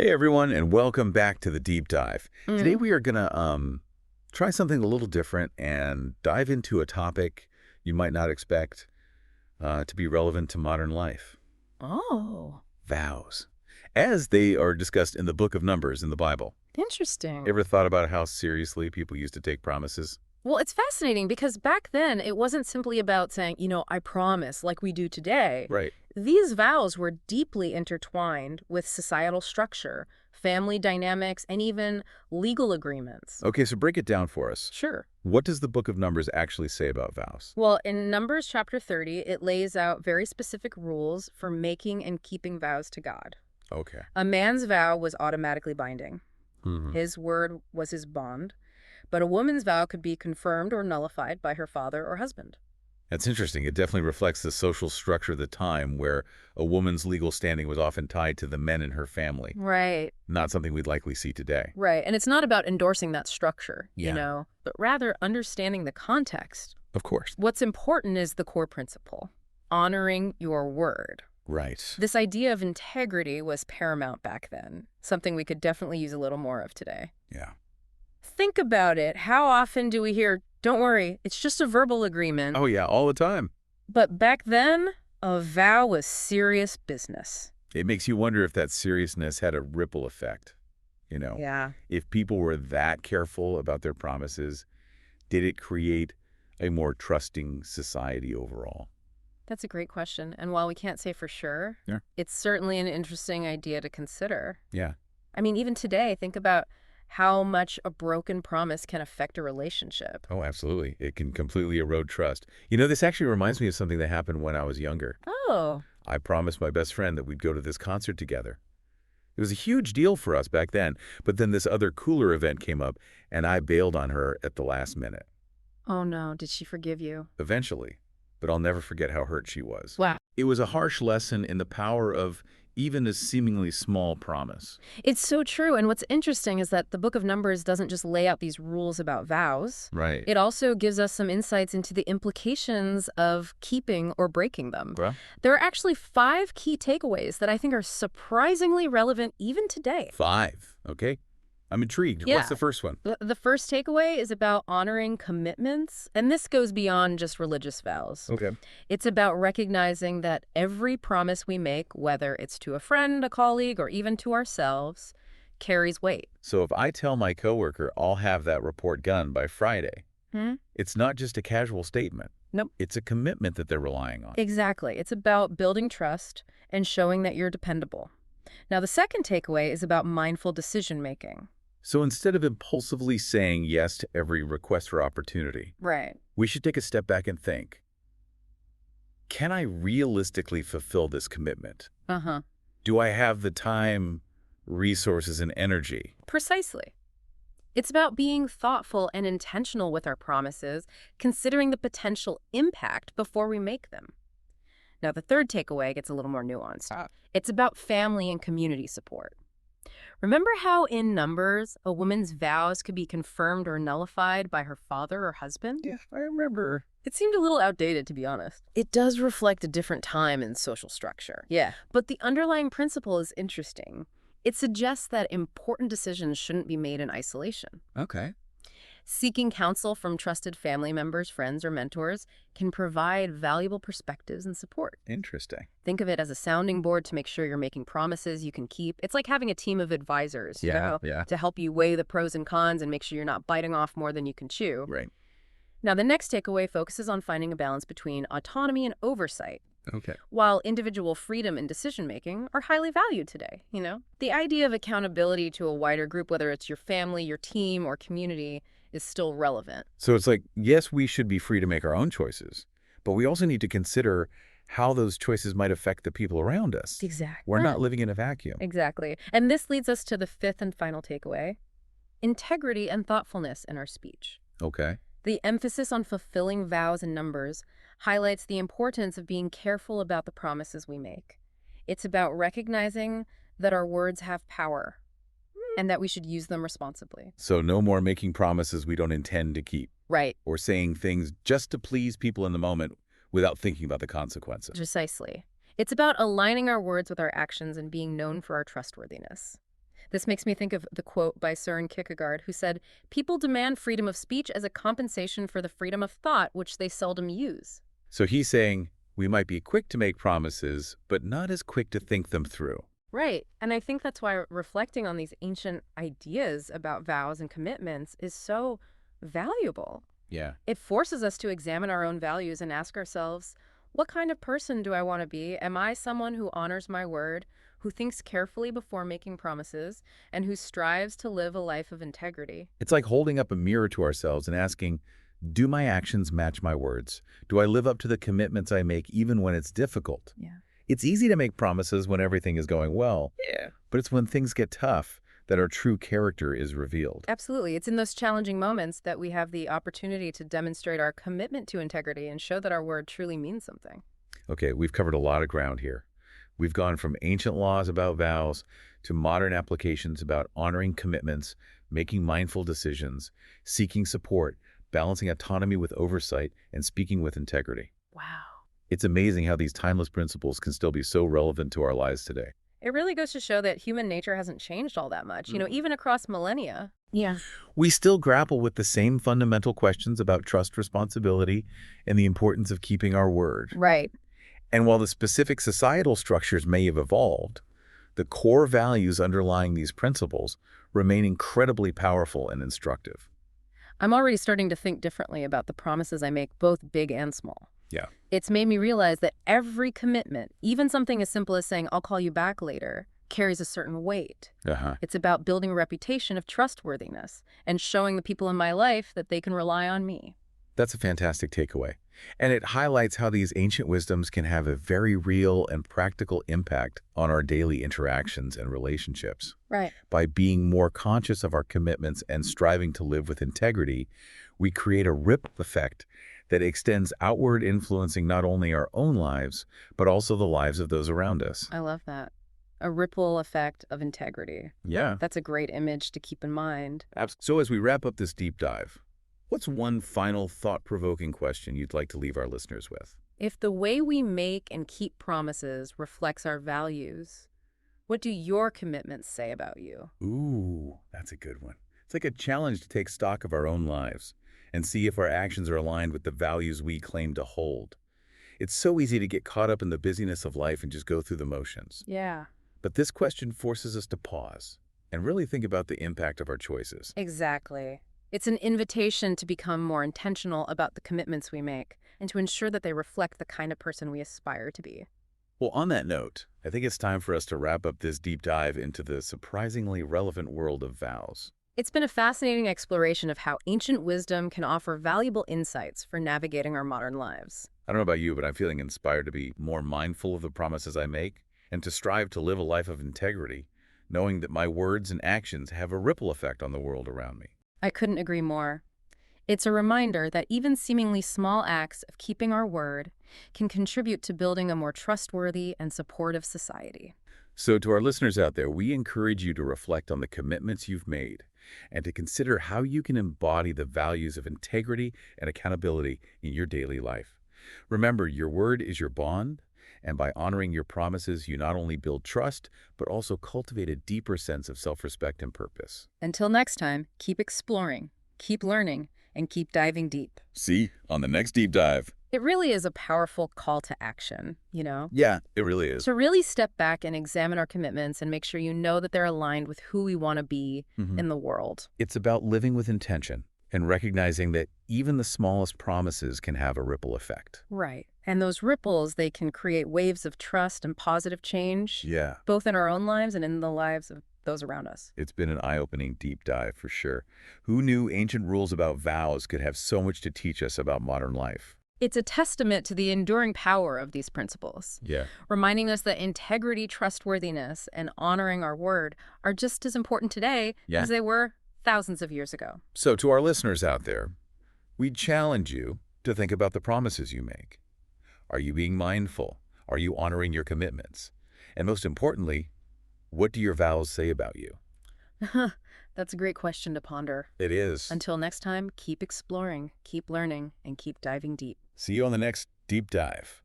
Hey everyone, and welcome back to the deep dive. Today Mm. we are gonna try something a little different and dive into a topic you might not expect to be relevant to modern life. Oh, Vows, as they are discussed in the Book of Numbers in the Bible. interesting. Ever thought about how seriously people used to take promises? Well, it's fascinating because back then it wasn't simply about saying, I promise, like we do today. Right. These vows were deeply intertwined with societal structure, family dynamics, and even legal agreements. Okay, so break it down for us. Sure. What does the Book of Numbers actually say about vows? Well, in Numbers chapter 30, it lays out very specific rules for making and keeping vows to God. Okay. A man's vow was automatically binding. Hmm. His word was his bond. But a woman's vow could be confirmed or nullified by her father or husband. That's interesting. It definitely reflects the social structure of the time where a woman's legal standing was often tied to the men in her family. Right, Not something we'd likely see today. right. And it's not about endorsing that structure, Yeah. but rather understanding the context. Of course. What's important is the core principle, honoring your word. Right. This idea of integrity was paramount back then, something we could definitely use a little more of today. Yeah. Think about it. How often do we hear, don't worry, it's just a verbal agreement? Oh, yeah, all the time. But back then, a vow was serious business. It makes you wonder if that seriousness had a ripple effect. Yeah. If people were that careful about their promises, did it create a more trusting society overall? That's a great question. And while we can't say for sure, Yeah. it's certainly an interesting idea to consider. Yeah. I mean, even today, think about how much a broken promise can affect a relationship. Oh, absolutely. It can completely erode trust. This actually reminds me of something that happened when I was younger. Oh, I promised my best friend that we'd go to this concert together. It was a huge deal for us back then, but then this other cooler event came up, and I bailed on her at the last minute. oh no, did she forgive you? Eventually, but I'll never forget how hurt she was. Wow. It was a harsh lesson in the power of even a seemingly small promise. It's so true. And what's interesting is that the Book of Numbers doesn't just lay out these rules about vows. Right. It also gives us some insights into the implications of keeping or breaking them. Well, There are actually 5 key takeaways that I think are surprisingly relevant even today. 5. Okay. I'm intrigued. Yeah. What's the first one? The first takeaway is about honoring commitments, and this goes beyond just religious vows. Okay. It's about recognizing that every promise we make, whether it's to a friend, a colleague, or even to ourselves, carries weight. So if I tell my coworker I'll have that report done by Friday, Hmm? it's not just a casual statement. Nope. It's a commitment that they're relying on. Exactly. It's about building trust and showing that you're dependable. Now, the second takeaway is about mindful decision-making. So instead of impulsively saying yes to every request for opportunity, Right. we should take a step back and think, can I realistically fulfill this commitment? Uh-huh. Do I have the time, resources, and energy? Precisely. It's about being thoughtful and intentional with our promises, considering the potential impact before we make them. Now, the third takeaway gets a little more nuanced. It's about family and community support. Remember how in Numbers, a woman's vows could be confirmed or nullified by her father or husband? Yeah, I remember. It seemed a little outdated, to be honest. It does reflect a different time and social structure. Yeah. But the underlying principle is interesting. It suggests that important decisions shouldn't be made in isolation. Okay. Seeking counsel from trusted family members, friends, or mentors can provide valuable perspectives and support. Interesting. Think of it as a sounding board to make sure you're making promises you can keep. It's like having a team of advisors, Yeah. to help you weigh the pros and cons and make sure you're not biting off more than you can chew. Right. Now, the next takeaway focuses on finding a balance between autonomy and oversight. Okay. While individual freedom and decision-making are highly valued today, the idea of accountability to a wider group, whether it's your family, your team, or community, is still relevant. So it's like, yes, we should be free to make our own choices, but we also need to consider how those choices might affect the people around us. Exactly. We're not living in a vacuum. Exactly. And this leads us to the fifth and final takeaway, integrity and thoughtfulness in our speech. Okay. The emphasis on fulfilling vows and numbers highlights the importance of being careful about the promises we make. It's about recognizing that our words have power and that we should use them responsibly. So no more making promises we don't intend to keep, Right. or saying things just to please people in the moment without thinking about the consequences. Precisely. It's about aligning our words with our actions and being known for our trustworthiness. This makes me think of the quote by Søren Kierkegaard, who said, "People demand freedom of speech as a compensation for the freedom of thought, which they seldom use." So he's saying we might be quick to make promises, but not as quick to think them through. Right. And I think that's why reflecting on these ancient ideas about vows and commitments is so valuable. Yeah. It forces us to examine our own values and ask ourselves, what kind of person do I want to be? Am I someone who honors my word, who thinks carefully before making promises, and who strives to live a life of integrity? It's like holding up a mirror to ourselves and asking, do my actions match my words? Do I live up to the commitments I make even when it's difficult? Yeah. It's easy to make promises when everything is going well. Yeah. But it's when things get tough that our true character is revealed. Absolutely. It's in those challenging moments that we have the opportunity to demonstrate our commitment to integrity and show that our word truly means something. Okay, we've covered a lot of ground here. We've gone from ancient laws about vows to modern applications about honoring commitments, making mindful decisions, seeking support, balancing autonomy with oversight, and speaking with integrity. Wow. It's amazing how these timeless principles can still be so relevant to our lives today. It really goes to show that human nature hasn't changed all that much, even across millennia. Yeah. We still grapple with the same fundamental questions about trust, responsibility, and the importance of keeping our word. Right. And while the specific societal structures may have evolved, the core values underlying these principles remain incredibly powerful and instructive. I'm already starting to think differently about the promises I make, both big and small. Yeah. It's made me realize that every commitment, even something as simple as saying, I'll call you back later, carries a certain weight. It's about building a reputation of trustworthiness and showing the people in my life that they can rely on me. That's a fantastic takeaway. And it highlights how these ancient wisdoms can have a very real and practical impact on our daily interactions and relationships. Right. By being more conscious of our commitments and striving to live with integrity, we create a ripple effect that extends outward, influencing not only our own lives, but also the lives of those around us. I love that. A ripple effect of integrity. Yeah. That's a great image to keep in mind. So as we wrap up this deep dive, what's one final thought-provoking question you'd like to leave our listeners with? If the way we make and keep promises reflects our values, what do your commitments say about you? Ooh, that's a good one. It's like a challenge to take stock of our own lives and see if our actions are aligned with the values we claim to hold. It's so easy to get caught up in the busyness of life and just go through the motions. Yeah. But this question forces us to pause and really think about the impact of our choices. Exactly. It's an invitation to become more intentional about the commitments we make and to ensure that they reflect the kind of person we aspire to be. Well, on that note, I think it's time for us to wrap up this deep dive into the surprisingly relevant world of vows. It's been a fascinating exploration of how ancient wisdom can offer valuable insights for navigating our modern lives. I don't know about you, but I'm feeling inspired to be more mindful of the promises I make and to strive to live a life of integrity, knowing that my words and actions have a ripple effect on the world around me. I couldn't agree more. It's a reminder that even seemingly small acts of keeping our word can contribute to building a more trustworthy and supportive society. So to our listeners out there, we encourage you to reflect on the commitments you've made and to consider how you can embody the values of integrity and accountability in your daily life. Remember, your word is your bond, and by honoring your promises, you not only build trust, but also cultivate a deeper sense of self-respect and purpose. Until next time, keep exploring, keep learning, and keep diving deep. See, on the next deep dive. It really is a powerful call to action, Yeah, it really is. To really step back and examine our commitments and make sure you know that they're aligned with who we want to be in the world. It's about living with intention and recognizing that even the smallest promises can have a ripple effect. Right. And those ripples, they can create waves of trust and positive change, Yeah. both in our own lives and in the lives of those around us. It's been an eye-opening deep dive for sure. Who knew ancient rules about vows could have so much to teach us about modern life? It's a testament to the enduring power of these principles, Yeah. reminding us that integrity, trustworthiness, and honoring our word are just as important today as they were thousands of years ago. So to our listeners out there, we challenge you to think about the promises you make. Are you being mindful? Are you honoring your commitments? And most importantly, what do your vows say about you? That's a great question to ponder. It is. Until next time, keep exploring, keep learning, and keep diving deep. See you on the next deep dive.